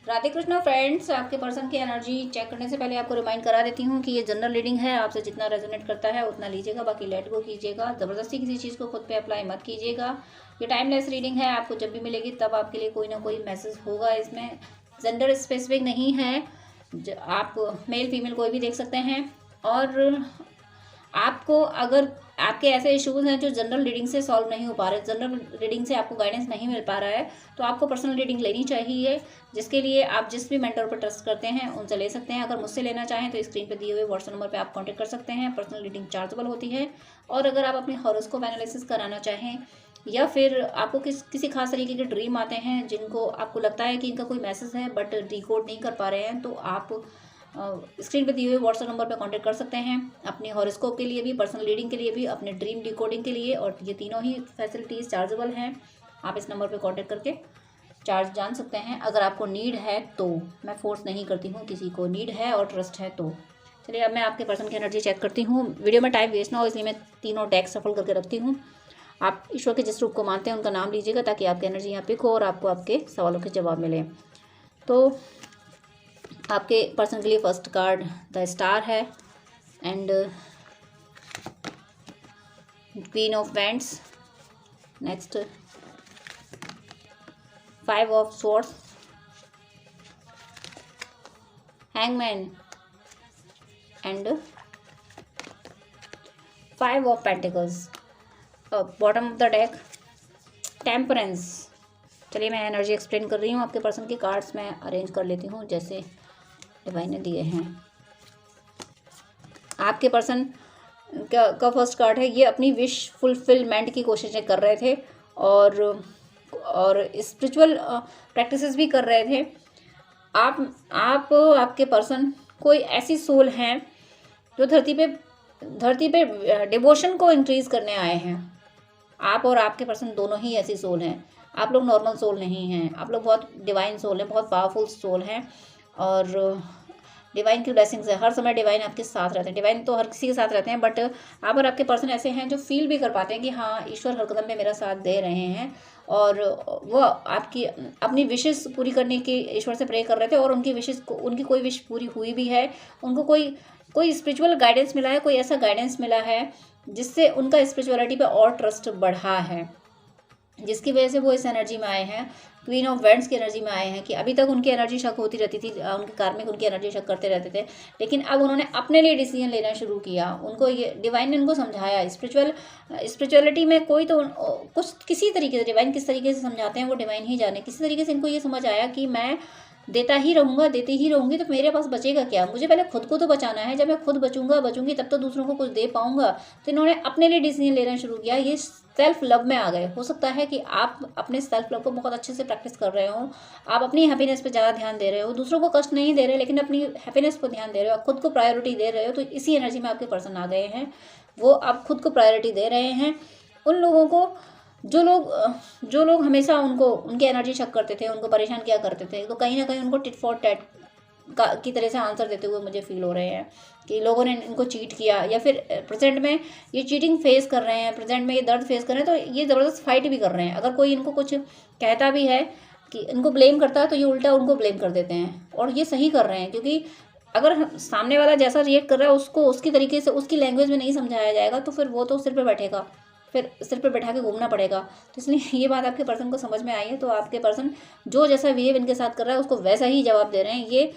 Radhe Krishna friends, आपके person की energy check करने से पहले आपको रिमाइंड करा देती हूँ कि ये जनरल रीडिंग है। आपसे जितना रेजोनेट करता है उतना लीजिएगा, बाकी लेट गो कीजिएगा। ज़बरदस्ती किसी चीज़ को खुद पे अप्लाई मत कीजिएगा। ये टाइमलेस रीडिंग है, आपको जब भी मिलेगी तब आपके लिए कोई ना कोई मैसेज होगा। इसमें जेंडर स्पेसिफिक नहीं है, आप मेल फीमेल कोई भी देख सकते हैं। और आपको अगर आपके ऐसे इश्यूज हैं जो जनरल रीडिंग से सॉल्व नहीं हो पा रहे, जनरल रीडिंग से आपको गाइडेंस नहीं मिल पा रहा है, तो आपको पर्सनल रीडिंग लेनी चाहिए, जिसके लिए आप जिस भी मेंटर पर ट्रस्ट करते हैं उनसे ले सकते हैं। अगर मुझसे लेना चाहें तो स्क्रीन पर दिए हुए व्हाट्सएप नंबर पर आप कॉन्टैक्ट कर सकते हैं। पर्सनल रीडिंग चार्जेबल होती है। और अगर आप अपनी हॉरोस्कोप एनालिसिस कराना चाहें या फिर आपको किसी खास तरीके के ड्रीम आते हैं जिनको आपको लगता है कि इनका कोई मैसेज है बट डिकोड नहीं कर पा रहे हैं, तो आप स्क्रीन पे दिए हुए व्हाट्सएप नंबर पर कांटेक्ट कर सकते हैं। अपनी हॉरोस्कोप के लिए भी, पर्सनल रीडिंग के लिए भी, अपने ड्रीम डिकोडिंग के लिए, और ये तीनों ही फैसिलिटीज़ चार्जेबल हैं। आप इस नंबर पर कांटेक्ट करके चार्ज जान सकते हैं अगर आपको नीड है तो। मैं फोर्स नहीं करती हूँ, किसी को नीड है और ट्रस्ट है तो। चलिए अब मैं आपके पर्सन की एनर्जी चेक करती हूँ। वीडियो में टाइम वेस्ट ना हो इसलिए मैं तीनों डेक सफल करके रखती हूँ। आप ईश्वर के जिस रूप को मानते हैं उनका नाम लीजिएगा ताकि आपकी एनर्जी यहाँ पिक हो और आपको आपके सवालों के जवाब मिले। तो आपके पर्सन के लिए फर्स्ट कार्ड द स्टार है and queen of wands, next 5 of swords, hangman and 5 of pentacles. Bottom of the deck temperance. चलिए मैं एनर्जी एक्सप्लेन कर रही हूँ। आपके पर्सन के कार्ड्स मैं अरेंज कर लेती हूँ जैसे डिवाइन ने दिए हैं। आपके पर्सन का फर्स्ट कार्ड है, ये अपनी विश फुलफिलमेंट की कोशिशें कर रहे थे और स्पिरिचुअल प्रैक्टिसेस भी कर रहे थे। आपके पर्सन कोई ऐसी सोल हैं जो धरती पे डिवोशन को इंक्रीज करने आए हैं। आप और आपके पर्सन दोनों ही ऐसी सोल हैं। आप लोग नॉर्मल सोल नहीं हैं, आप लोग बहुत डिवाइन सोल हैं, बहुत पावरफुल सोल हैं और डिवाइन की ब्लेसिंग्स है। हर समय डिवाइन आपके साथ रहते हैं। डिवाइन तो हर किसी के साथ रहते हैं, बट आप और आपके पर्सन ऐसे हैं जो फील भी कर पाते हैं कि हाँ, ईश्वर हर कदम पे मेरा साथ दे रहे हैं। और वो आपकी अपनी विशेस पूरी करने की ईश्वर से प्रे कर रहे थे और उनकी विशेस को, उनकी कोई विश पूरी हुई भी है। उनको कोई स्पिरिचुअल गाइडेंस मिला है, कोई ऐसा गाइडेंस मिला है जिससे उनका स्पिरिचुअलिटी पे और ट्रस्ट बढ़ा है, जिसकी वजह से वो इस एनर्जी में आए हैं। क्वीन ऑफ वैंड्स की एनर्जी में आए हैं कि अभी तक उनकी एनर्जी शक होती रहती थी, उनके कार्मिक उनकी एनर्जी शक करते रहते थे, लेकिन अब उन्होंने अपने लिए डिसीजन लेना शुरू किया। उनको ये डिवाइन ने उनको समझाया। स्पिरिचुअलिटी में कोई तो कुछ किसी तरीके से डिवाइन किस तरीके से समझाते हैं वो डिवाइन ही जाने। किसी तरीके से इनको ये समझ आया कि मैं देता ही रहूँगा, देती ही रहूँगी, तो मेरे पास बचेगा क्या। मुझे पहले खुद को तो बचाना है। जब मैं खुद बचूंगी तब तो दूसरों को कुछ दे पाऊंगा। तो इन्होंने अपने लिए डिसीजन लेना शुरू किया। ये सेल्फ लव में आ गए। हो सकता है कि आप अपने सेल्फ लव को बहुत अच्छे से प्रैक्टिस कर रहे हो, आप अपनी हैप्पीनेस पे ज़्यादा ध्यान दे रहे हो, दूसरों को कष्ट नहीं दे रहे लेकिन अपनी हैप्पीनेस पर ध्यान दे रहे हो, खुद को प्रायोरिटी दे रहे हो। तो इसी एनर्जी में आपके पर्सन आ गए हैं। वो आप खुद को प्रायोरिटी दे रहे हैं। उन लोगों को जो लोग हमेशा उनकी एनर्जी शक करते थे, उनको परेशान किया करते थे, तो कहीं ना कहीं उनको टिट फॉर टैट की तरह से आंसर देते हुए मुझे फील हो रहे हैं कि लोगों ने इनको चीट किया या फिर प्रेजेंट में ये चीटिंग फेस कर रहे हैं, प्रेजेंट में ये दर्द फेस कर रहे हैं, तो ये ज़बरदस्त फाइट भी कर रहे हैं। अगर कोई इनको कुछ कहता भी है कि इनको ब्लेम करता है तो ये उल्टा उनको ब्लेम कर देते हैं। और ये सही कर रहे हैं, क्योंकि अगर सामने वाला जैसा रिएक्ट कर रहा है उसको उसकी तरीके से उसकी लैंग्वेज में नहीं समझाया जाएगा तो फिर वो तो सिर पे बैठेगा, फिर सिर पे बैठा के घूमना पड़ेगा। तो इसलिए ये बात आपके पर्सन को समझ में आई है। तो आपके पर्सन जो जैसा बिहेव इनके साथ कर रहा है उसको वैसा ही जवाब दे रहे हैं। ये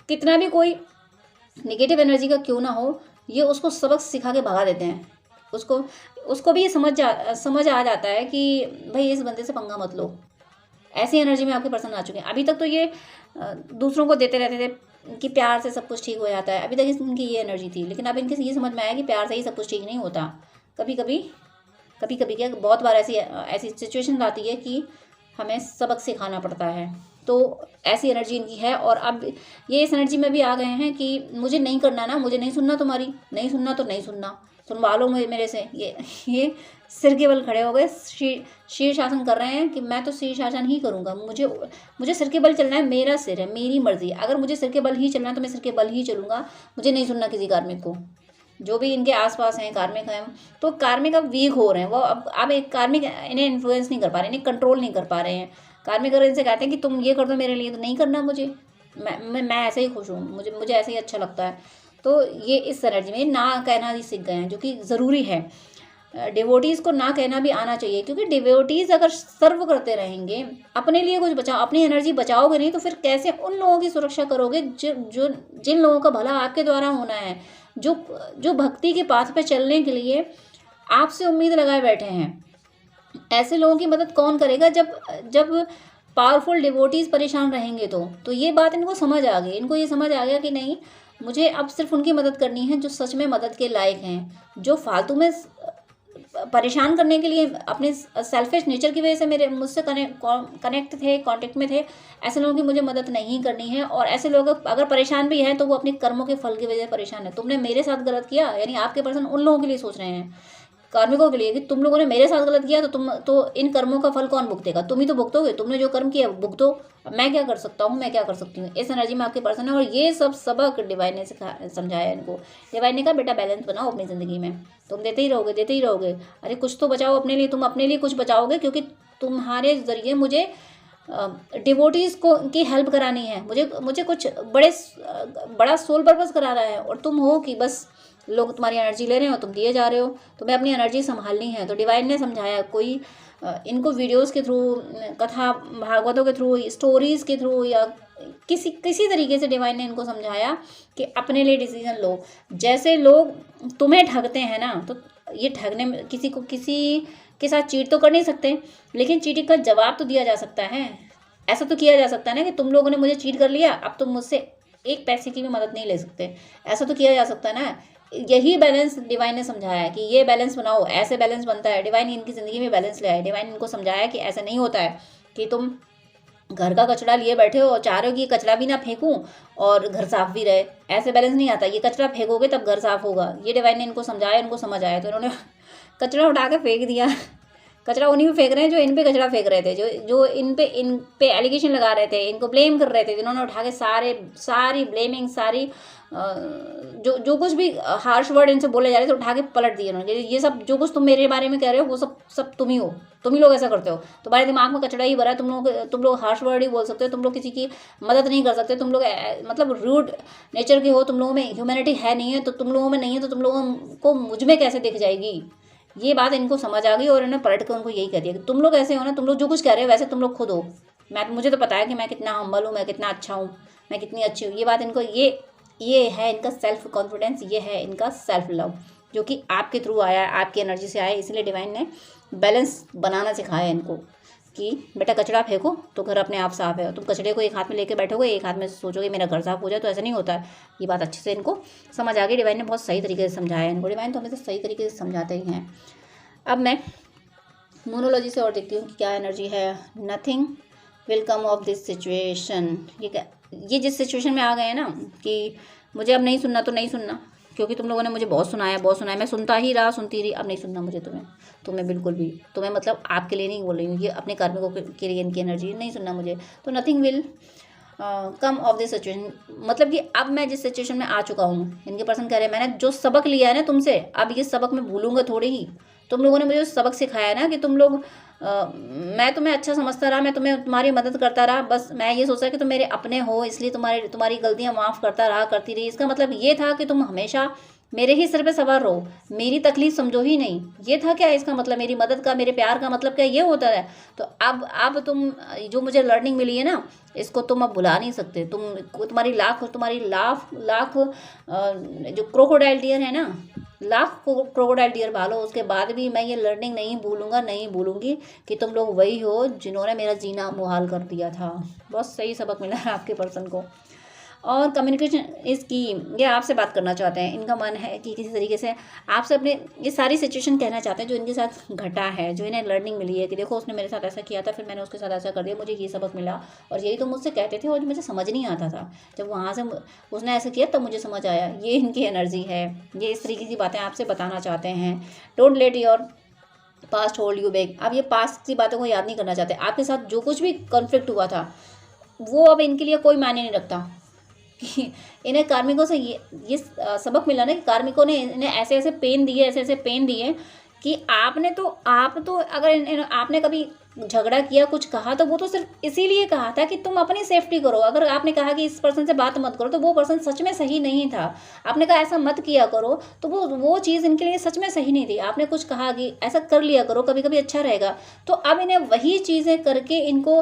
कितना भी कोई नेगेटिव एनर्जी का क्यों ना हो, ये उसको सबक सिखा के भगा देते हैं। उसको भी ये समझ आ जाता है कि भाई इस बंदे से पंगा मत लो। ऐसी एनर्जी में आपके पर्सन आ चुके हैं। अभी तक तो ये दूसरों को देते रहते थे कि प्यार से सब कुछ ठीक हो जाता है, अभी तक इनकी ये एनर्जी थी, लेकिन अब इनके ये समझ में आया कि प्यार से ही सब कुछ ठीक नहीं होता। कभी कभी क्या बहुत बार ऐसी सिचुएशन आती है कि हमें सबक सिखाना पड़ता है। तो ऐसी एनर्जी इनकी है और अब ये इस एनर्जी में भी आ गए हैं कि मुझे नहीं करना ना, मुझे नहीं सुनना, तुम्हारी नहीं सुनना तो नहीं सुनना, सुनवा लो मेरे से। ये सिर के बल खड़े हो गए, शीर शासन कर रहे हैं कि मैं तो शीर शासन ही करूँगा। मुझे सिर के बल चलना है, मेरा सिर है, मेरी मर्जी। अगर मुझे सिर के बल ही चलना है तो मैं सिर के बल ही चलूँगा। मुझे नहीं सुनना किसी कार्मिक को। जो भी इनके आसपास हैं कार्मिक हैं, तो कार्मिक अब वीक हो रहे हैं। वो अब एक कार्मिक इन्हें इन्फ्लुएंस नहीं कर पा रहे, इन्हें कंट्रोल नहीं कर पा रहे हैं। कार्मिक अगर इनसे कहते हैं कि तुम ये कर दो मेरे लिए, तो नहीं करना मुझे, मैं ऐसे ही खुश हूँ, मुझे ऐसे ही अच्छा लगता है। तो ये इस एनर्जी में ना कहना भी सीख गए हैं, जो कि ज़रूरी है। डिवोटीज़ को ना कहना भी आना चाहिए, क्योंकि डिवोटीज़ अगर सर्व करते रहेंगे, अपने लिए कुछ बचाओ, अपनी एनर्जी बचाओगे नहीं, तो फिर कैसे उन लोगों की सुरक्षा करोगे जो जिन लोगों का भला आपके द्वारा होना है, जो जो भक्ति के पाथ पे चलने के लिए आपसे उम्मीद लगाए बैठे हैं। ऐसे लोगों की मदद कौन करेगा जब जब पावरफुल डिवोटीज परेशान रहेंगे? तो ये बात इनको समझ आ गई, इनको ये समझ आ गया कि नहीं, मुझे अब सिर्फ उनकी मदद करनी है जो सच में मदद के लायक हैं, जो फालतू में परेशान करने के लिए अपने सेल्फिश नेचर की वजह से मेरे मुझसे कनेक्ट थे, कांटेक्ट में थे, ऐसे लोगों की मुझे मदद नहीं करनी है। और ऐसे लोग अगर परेशान भी हैं तो वो अपने कर्मों के फल की वजह से परेशान है। तुमने मेरे साथ गलत किया, यानी आपके पर्सन उन लोगों के लिए सोच रहे हैं, कार्मिकों के लिए, कि तुम लोगों ने मेरे साथ गलत किया, तो इन कर्मों का फल कौन भुगतेगा? तुम ही तो भुगतोगे, तुमने जो कर्म किया भुगतो। अब मैं क्या कर सकता हूँ, मैं क्या कर सकती हूँ? इस एनर्जी में आपके पर्सन है। और ये सब सबक डिवाइन ने समझाया इनको। डिवाइन ने कहा बेटा बैलेंस बनाओ अपनी ज़िंदगी में, तुम देते ही रहोगे, देते ही रहोगे, अरे कुछ तो बचाओ अपने लिए, तुम अपने लिए कुछ बचाओगे, क्योंकि तुम्हारे ज़रिए मुझे डिवोटीज़ को की हेल्प करानी है, मुझे कुछ बड़ा सोल पर्पस कराना है। और तुम हो कि बस लोग तुम्हारी एनर्जी ले रहे हो, तुम दिए जा रहे हो, तुम्हें अपनी एनर्जी संभालनी है। तो डिवाइन ने समझाया, कोई इनको वीडियोस के थ्रू, कथा भागवतों के थ्रू, स्टोरीज़ के थ्रू, या किसी तरीके से डिवाइन ने इनको समझाया कि अपने लिए डिसीजन लो। जैसे लोग तुम्हें ठगते हैं ना, तो ये ठगने में किसी के साथ चीट तो कर नहीं सकते, लेकिन चीटिंग का जवाब तो दिया जा सकता है। ऐसा तो किया जा सकता है ना कि तुम लोगों ने मुझे चीट कर लिया, अब तुम मुझसे एक पैसे की भी मदद नहीं ले सकते, ऐसा तो किया जा सकता है ना। यही बैलेंस डिवाइन ने समझाया है कि ये बैलेंस बनाओ, ऐसे बैलेंस बनता है। डिवाइन इनकी ज़िंदगी में बैलेंस ले आए। डिवाइन इनको समझाया कि ऐसा नहीं होता है कि तुम घर का कचरा लिए बैठे हो और चाह रहे हो कि ये कचरा भी ना फेंकूं और घर साफ भी रहे, ऐसे बैलेंस नहीं आता। ये कचरा फेंकोगे तब घर साफ होगा। ये डिवाइन ने इनको समझाया, इनको समझ आया, तो इन्होंने कचरा उठा के फेंक दिया। कचरा उन्हीं पे फेंक रहे हैं जो इन पे कचरा फेंक रहे थे, जो इन पे एलिगेशन लगा रहे थे, इनको ब्लेम कर रहे थे। जिन्होंने उठा के सारी ब्लेमिंग, सारी जो कुछ भी हार्श वर्ड इनसे बोले जा रहे थे, उठा के पलट दिए उन्होंने। ये सब जो कुछ तुम मेरे बारे में कह रहे हो, वो सब तुम ही हो, तुम ही लोग ऐसा करते हो, तुम्हारे दिमाग में कचरा ही भरा है। तुम लोग हार्श वर्ड ही बोल सकते हो, तुम लोग किसी की मदद नहीं कर सकते, तुम लोग मतलब रूड नेचर के हो, तुम लोगों में ह्यूमैनिटी है नहीं है, तो तुम लोगों में नहीं है, तो तुम लोगों को मुझ में कैसे दिख जाएगी? ये बात इनको समझ आ गई और इन्होंने पलट कर उनको यही कह दिया कि तुम लोग ऐसे हो ना, तुम लोग जो कुछ कह रहे हो वैसे तुम लोग खुद हो। मुझे तो पता है कि मैं कितना हम्बल हूँ, मैं कितना अच्छा हूँ, मैं कितनी अच्छी हूँ। ये बात इनको, ये है इनका सेल्फ कॉन्फिडेंस, ये है इनका सेल्फ लव, जो कि आपके थ्रू आया है, आपकी एनर्जी से आया है। इसलिए डिवाइन ने बैलेंस बनाना सिखाया इनको कि बेटा कचरा फेंको तो घर अपने आप साफ है। तुम कचरे को एक हाथ में लेके बैठोगे, एक हाथ में सोचोगे मेरा घर साफ हो जाए, तो ऐसा नहीं होता है। ये बात अच्छे से इनको समझ आ गई। डिवाइन ने बहुत सही तरीके से समझाया इनको। डिवाइन तो हमेशा सही तरीके से समझाते ही हैं। अब मैं मोनोलॉजी से और देखती हूँ कि क्या एनर्जी है। Nothing will come of this situation. ये जिस सिचुएशन में आ गए हैं ना कि मुझे अब नहीं सुनना तो नहीं सुनना, क्योंकि तुम लोगों ने मुझे बहुत सुनाया, मैं सुनता ही रहा, सुनती रही, अब नहीं सुनना मुझे तुम्हें बिल्कुल भी। तुम्हें मतलब आपके लिए नहीं बोल रही हूँ, ये अपने कार्मिकों के लिए इनकी एनर्जी नहीं सुनना मुझे। तो nothing will come of this situation, मतलब कि अब मैं जिस सिचुएशन में आ चुका हूँ, इनके पर्सन कह रहे हैं मैंने जो सबक लिया है ना तुमसे, अब ये सबक मैं भूलूंगा थोड़ी ही। तुम लोगों ने मुझे सबक सिखाया ना कि तुम लोग मैं तुम्हें अच्छा समझता रहा, मैं तुम्हारी मदद करता रहा, बस मैं ये सोचा कि तुम मेरे अपने हो, इसलिए तुम्हारी गलतियां माफ़ करता रहा, करती रही। इसका मतलब ये था कि तुम हमेशा मेरे ही सिर पे सवार रहो, मेरी तकलीफ समझो ही नहीं। ये था क्या इसका मतलब? मेरी मदद का, मेरे प्यार का मतलब क्या ये होता है? तो अब तुम जो मुझे लर्निंग मिली है ना, इसको तुम अब भुला नहीं सकते। तुम्हारी लाख जो क्रोकोडाइल डियर है ना, लाख क्रोकोडाइल डियर भालो, उसके बाद भी मैं ये लर्निंग नहीं भूलूंगी कि तुम लोग वही हो जिन्होंने मेरा जीना मुहाल कर दिया था। बहुत सही सबक मिला है आपके पर्सन को। और कम्युनिकेशन इज़ की, ये आपसे बात करना चाहते हैं। इनका मन है कि किसी तरीके से आपसे अपने ये सारी सिचुएशन कहना चाहते हैं जो इनके साथ घटा है, जो इन्हें लर्निंग मिली है कि देखो उसने मेरे साथ ऐसा किया था, फिर मैंने उसके साथ ऐसा कर दिया, मुझे ये सबक मिला और यही तो मुझसे कहते थे और मुझे समझ नहीं आता था। जब वहाँ से उसने ऐसा किया तब मुझे समझ आया। ये इनकी एनर्जी है, ये इस तरीके की बातें आपसे बताना चाहते हैं। Don't let your past hold you back. अब ये पास्ट की बातों को याद नहीं करना चाहते। आपके साथ जो कुछ भी कॉन्फ्लिक्ट हुआ था वो अब इनके लिए कोई मायने नहीं रखता। इन्हें कार्मिकों से ये सबक मिला ना कि कार्मिकों ने इन्हें ऐसे पेन दिए कि आप तो अगर आपने कभी झगड़ा किया, कुछ कहा, तो वो तो सिर्फ इसीलिए कहा था कि तुम अपनी सेफ्टी करो। अगर आपने कहा कि इस पर्सन से बात मत करो, तो वो पर्सन सच में सही नहीं था। आपने कहा ऐसा मत किया करो, तो वो चीज़ इनके लिए सच में सही नहीं थी। आपने कुछ कहा कि ऐसा कर लिया करो, कभी कभी अच्छा रहेगा, तो अब इन्हें वही चीज़ें करके इनको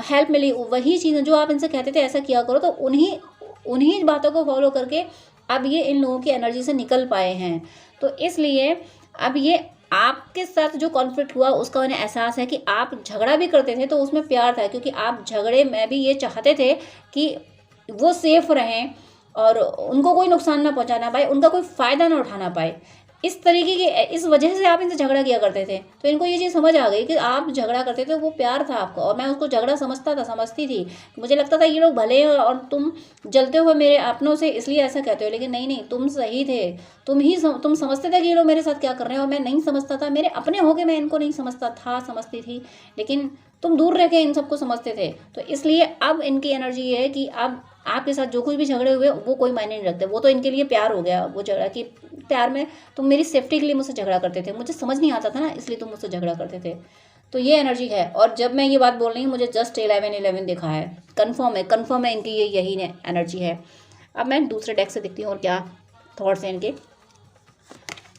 हेल्प मिली। वही चीज़ें जो आप इनसे कहते थे ऐसा किया करो, तो उन्हीं उन्हीं बातों को फॉलो करके अब ये इन लोगों की एनर्जी से निकल पाए हैं। तो इसलिए अब ये आपके साथ जो कॉन्फ्लिक्ट हुआ उसका उन्हें एहसास है कि आप झगड़ा भी करते थे तो उसमें प्यार था, क्योंकि आप झगड़े में भी ये चाहते थे कि वो सेफ रहें और उनको कोई नुकसान ना पहुंचाना पाए, उनका कोई फ़ायदा ना उठाना पाए। इस तरीके की इस वजह से आप इनसे झगड़ा किया करते थे। तो इनको ये चीज़ समझ आ गई कि आप झगड़ा करते थे वो प्यार था आपका, और मैं उसको झगड़ा समझती थी। मुझे लगता था ये लोग भले हैं और तुम जलते हुए मेरे अपनों से इसलिए ऐसा कहते हो, लेकिन नहीं, तुम सही थे। तुम समझते थे कि ये लोग मेरे साथ क्या कर रहे हैं, और मैं नहीं समझता था। मेरे अपने होके मैं इनको नहीं समझती थी, लेकिन तुम दूर रह के इन सबको समझते थे। तो इसलिए अब इनकी एनर्जी ये है कि अब आपके साथ जो कुछ भी झगड़े हुए वो कोई मायने नहीं रखते। वो तो इनके लिए प्यार हो गया, वो झगड़ा कि प्यार में तुम मेरी सेफ्टी के लिए मुझसे झगड़ा करते थे, मुझे समझ नहीं आता था ना, इसलिए तुम मुझसे झगड़ा करते थे। तो ये एनर्जी है। और जब मैं ये बात बोल रही हूँ, मुझे जस्ट 11 दिखा है, कन्फर्म है इनकी यही एनर्जी है। अब मैं दूसरे डेक से देखती हूँ और क्या थॉट्स हैं इनके।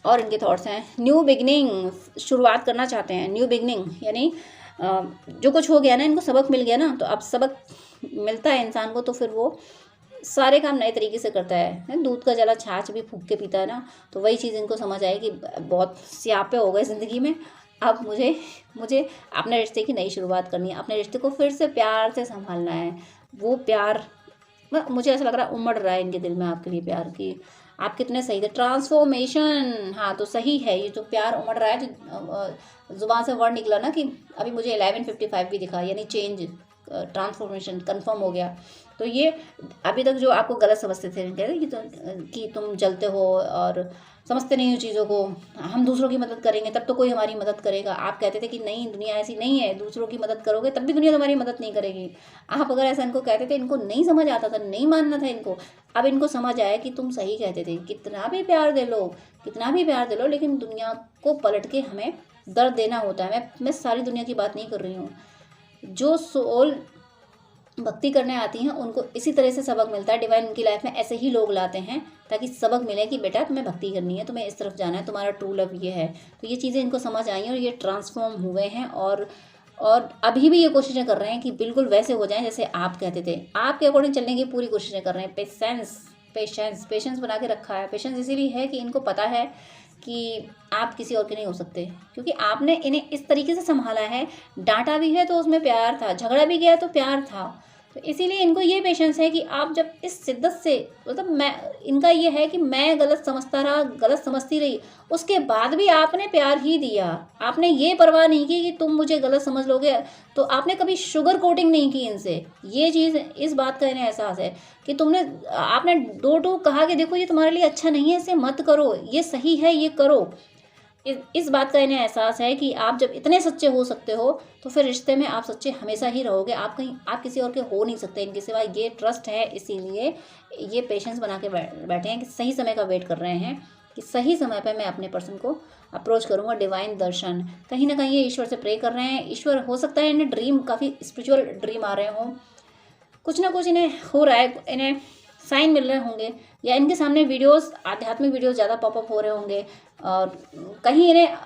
और इनके थॉट्स हैं न्यू बिगनिंग, शुरुआत करना चाहते हैं। न्यू बिगनिंग यानी जो कुछ हो गया ना, इनको सबक मिल गया ना, तो अब सबक मिलता है इंसान को, तो फिर वो सारे काम नए तरीके से करता है। दूध का जला छाछ भी फूंक के पीता है ना, तो वही चीज़ इनको समझ आए कि बहुत स्यापे हो गए ज़िंदगी में। अब मुझे अपने रिश्ते की नई शुरुआत करनी है, अपने रिश्ते को फिर से प्यार से संभालना है। वो प्यार मुझे ऐसा लग रहा है उमड़ रहा है इनके दिल में आपके लिए प्यार की। आप कितने सही थे, ट्रांसफॉर्मेशन। हाँ, तो सही है ये जो प्यार उमड़ रहा है, जो जुबान से वर्ड निकला ना कि अभी मुझे 11:55 भी दिखा, यानी चेंज, ट्रांसफॉर्मेशन कन्फर्म हो गया। तो ये अभी तक जो आपको गलत समझते थे कि तुम जलते हो और समझते नहीं हो चीज़ों को, हम दूसरों की मदद करेंगे तब तो कोई हमारी मदद करेगा। आप कहते थे कि नहीं, दुनिया ऐसी नहीं है, दूसरों की मदद करोगे तब भी दुनिया तुम्हारी मदद नहीं करेगी। आप अगर ऐसा इनको कहते थे, इनको नहीं समझ आता था, नहीं मानना था इनको। अब इनको समझ आया कि तुम सही कहते थे, कितना भी प्यार दे लो, लेकिन दुनिया को पलट के हमें दर्द देना होता है। मैं सारी दुनिया की बात नहीं कर रही हूँ। जो सोल भक्ति करने आती हैं उनको इसी तरह से सबक मिलता है। डिवाइन उनकी लाइफ में ऐसे ही लोग लाते हैं ताकि सबक मिले कि बेटा तुम्हें भक्ति करनी है, तुम्हें इस तरफ जाना है, तुम्हारा ट्रू लव ये है। तो ये चीज़ें इनको समझ आई हैं और ये ट्रांसफॉर्म हुए हैं, और अभी भी ये कोशिशें कर रहे हैं कि बिल्कुल वैसे हो जाएं जैसे आप कहते थे। आपके अकॉर्डिंग चलने की पूरी कोशिशें कर रहे हैं। पेशेंस बना के रखा है। पेशेंस इसीलिए है कि इनको पता है कि आप किसी और के नहीं हो सकते, क्योंकि आपने इन्हें इस तरीके से संभाला है। डांटा भी है तो उसमें प्यार था, झगड़ा भी किया तो प्यार था। तो इसीलिए इनको ये पेशेंस है कि आप जब इस शिद्दत से, मतलब इनका ये है कि मैं गलत समझती रही, उसके बाद भी आपने प्यार ही दिया। आपने ये परवाह नहीं की कि तुम मुझे गलत समझ लोगे, तो आपने कभी शुगर कोटिंग नहीं की इनसे। ये चीज़, इस बात का इन्हें एहसास है कि आपने दो कहा कि देखो ये तुम्हारे लिए अच्छा नहीं है, इसे मत करो, ये सही है, ये करो। इस बात का इन्हें एहसास है कि आप जब इतने सच्चे हो सकते हो तो फिर रिश्ते में आप सच्चे हमेशा ही रहोगे। आप किसी और के हो नहीं सकते इनके सिवा। ये ट्रस्ट है, इसीलिए ये पेशेंस बना के बैठे हैं कि सही समय का वेट कर रहे हैं कि सही समय पे मैं अपने पर्सन को अप्रोच करूँगा। डिवाइन दर्शन, कहीं ना कहीं ये ईश्वर से प्रे कर रहे हैं। ईश्वर, हो सकता है इन्हें ड्रीम, काफ़ी स्पिरिचुअल ड्रीम आ रहे हों, कुछ ना कुछ इन्हें हो रहा है, इन्हें साइन मिल रहे होंगे, या इनके सामने वीडियोस, आध्यात्मिक वीडियोस ज़्यादा पॉपअप हो रहे होंगे, और कहीं इन्हें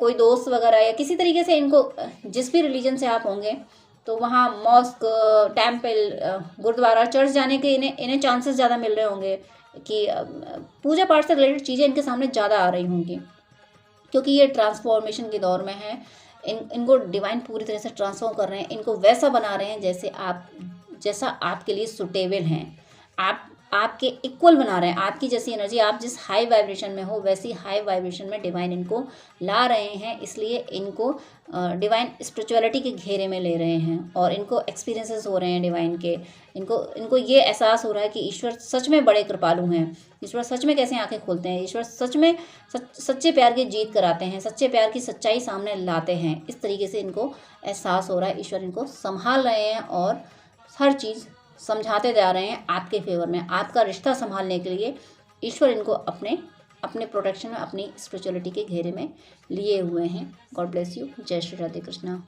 कोई दोस्त वगैरह या किसी तरीके से इनको, जिस भी रिलीजन से आप होंगे, तो वहाँ मॉस्क, टेम्पल, गुरुद्वारा, चर्च जाने के इन्हें चांसेस ज़्यादा मिल रहे होंगे कि पूजा पाठ से रिलेटेड चीज़ें इनके सामने ज़्यादा आ रही होंगी, क्योंकि ये ट्रांसफॉर्मेशन के दौर में है। इनको डिवाइन पूरी तरह से ट्रांसफॉर्म कर रहे हैं, इनको वैसा बना रहे हैं जैसा आपके लिए सुटेबल हैं। आपके इक्वल बना रहे हैं। आपकी जैसी एनर्जी, आप जिस हाई वाइब्रेशन में हो वैसी हाई वाइब्रेशन में डिवाइन इनको ला रहे हैं। इसलिए इनको डिवाइन स्पिरिचुअलिटी के घेरे में ले रहे हैं, और इनको एक्सपीरियंसेस हो रहे हैं डिवाइन के। इनको ये एहसास हो रहा है कि ईश्वर सच में बड़े कृपालु हैं। ईश्वर सच में कैसे आंखें खोलते हैं, ईश्वर सच में सच्चे प्यार की जीत कराते हैं, सच्चे प्यार की सच्चाई सामने लाते हैं। इस तरीके से इनको एहसास हो रहा है। ईश्वर इनको संभाल रहे हैं और हर चीज़ समझाते जा रहे हैं आपके फेवर में। आपका रिश्ता संभालने के लिए ईश्वर इनको अपने अपने प्रोटेक्शन में, अपनी स्पिरिचुअलिटी के घेरे में लिए हुए हैं। God bless you. जय श्री राधे कृष्णा।